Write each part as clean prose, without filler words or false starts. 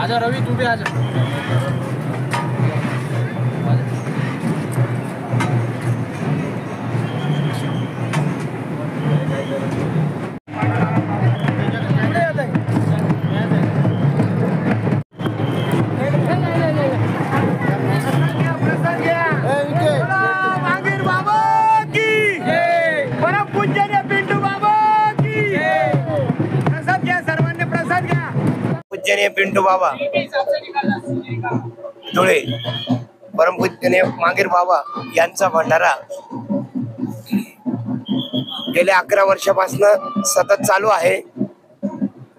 आजा रवि, तू भी आजा। पूजनीय पिंटू बाबा धुळे, परमपूजनीय मांगीर बाबा यांचा भंडारा गेल्या 11 वर्षापासून सतत चालू आहे।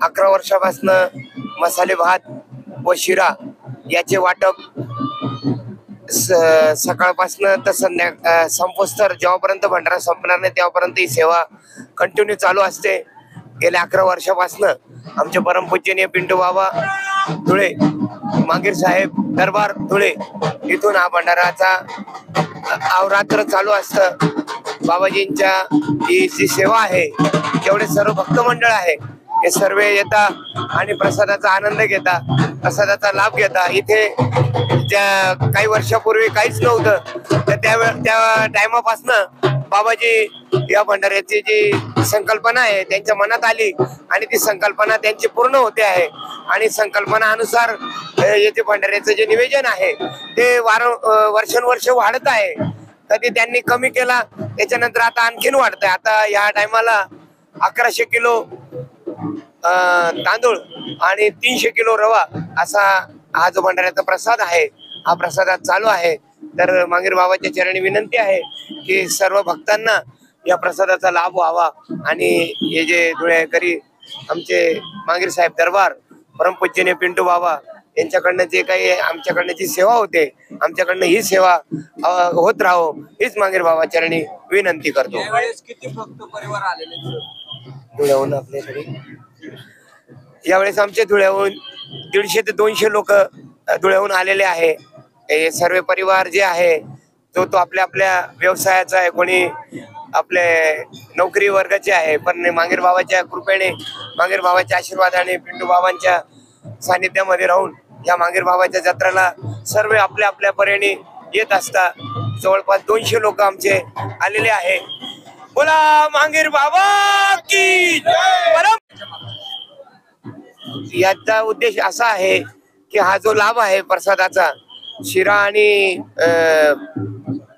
11 वर्षापासून मसाले भात व शिरा याचे वाटप सकाळपासून तर संपोस्तर जेव्हापर्यंत भंडारा संपणार नाही तेव्हापर्यंत ही सेवा कंटिन्यू चालू असते। गेल्या 11 वर्षापासून आमचे परमपूजनीय पिंटू बाबा धुळे मांगीर साहेब दरबार धुळे इथून हा भंडाराचा अवरात्र चालू असतं। बाबाजींच्या ही जी सेवा आहे, जेवढे सर्व भक्त मंडळ आहे हे सर्व येतात आणि प्रसादाचा आनंद घेतात, प्रसादाचा लाभ घेतात। इथे ज्या काही वर्षापूर्वी काहीच नव्हतं, तर त्या टायमापासून बाबाजी या भंडाऱ्याची जी संकल्पना आहे त्यांच्या मनात आली आणि ती संकल्पना त्यांची पूर्ण होते आहे। आणि संकल्पनानुसार येथे भंडाऱ्याचं जे नियोजन आहे ते वर्षानुवर्ष वाढत आहे। कधी त्यांनी कमी केला, त्याच्यानंतर आता आणखीन वाढतंय। आता या टायमाला 1100 किलो तांदूळ आणि 300 किलो रवा असा हा जो भंडाऱ्याचा प्रसाद आहे हा प्रसादात चालू आहे। तर मांगीर बाबाच्या चरणी विनंती आहे की सर्व भक्तांना या प्रसादाचा लाभ व्हावा आणि हे जे धुळेकरी आमचे मांगीर साहेब दरबार परमपूजनीय पिंटू बाबा यांच्याकडनं जे काही आमच्याकडनं जी सेवा होते, आमच्याकडनं ही सेवा होत राहो हीच मांगीर बाबा चरणी विनंती करतो। किती भक्त परिवार आलेले धुळ्याहून आपल्याकडे यावेळेस आमच्या धुळ्याहून 150 ते 200 लोक धुळ्याहून आलेले आहे। हे सर्व परिवार जे आहे तो आपल्या आपल्या व्यवसायाचा आहे, कोणी आपले नोकरी वर्गाचे आहे, पण मांगीर बाबाच्या कृपेने मांगीर बाबाच्या आशीर्वादाने पिंटू बाबांच्या सानिध्यामध्ये राहून या मांगीर बाबाच्या जत्रेला सर्व आपल्या आपल्या परीने येत असतात। जवळपास 200 लोक आमचे आलेले आहे। बोला मांगीर बाबा की जय। याचा उद्देश असा आहे की हा जो लाभ आहे प्रसादाचा शिरा आणि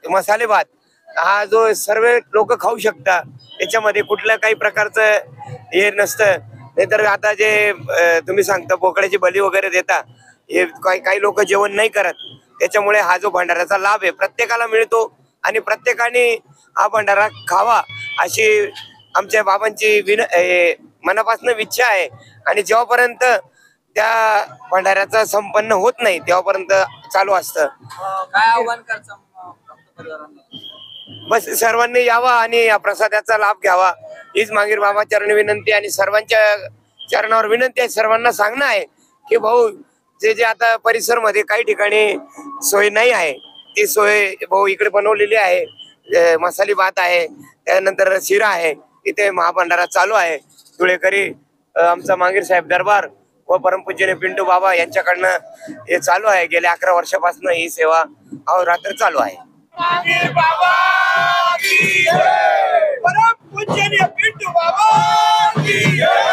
मसाले भात हा जो सर्व लोक खाऊ शकतात, त्याच्यामध्ये कुठल्या काही प्रकारचं हे नसतं। नाहीतर आता जे तुम्ही सांगता बोकड्याची बली वगैरे देता, हे काही लोक जेवण नाही करत, त्याच्यामुळे हा जो भंडाराचा लाभ आहे प्रत्येकाला मिळतो आणि प्रत्येकाने हा भंडारा खावा अशी आमच्या बाबांची मनापासून इच्छा आहे। आणि जेव्हापर्यंत त्या भंडाऱ्याचा संपन्न होत नाही तेव्हापर्यंत चालू असतं। काय आव्हान करता भक्त परिवारांना? बस सर्वांनी यावा आणि या प्रसादाचा लाभ घ्यावा हीच मांगीर बाबा चरणी विनंती आणि सर्वांच्या चरणावर विनंती आहे। सर्वांना सांगणं आहे की भाऊ जे आता परिसर मध्ये काही ठिकाणी सोय नाही आहे, ती सोय भाऊ इकडे बनवलेली आहे। मसाली भात आहे, त्यानंतर शिरा आहे, इथे महाभंडारा चालू आहे। धुळेकरी आमचा मांगीर साहेब दरबार व परमपूजनीय पिंटू बाबा यांच्याकडनं हे चालू आहे। गेल्या 11 वर्षापासून ही सेवा अहोरात्र चालू आहे। मांगीर बाबा की जय, परमपूजनीय पिंटू बाबा की जय।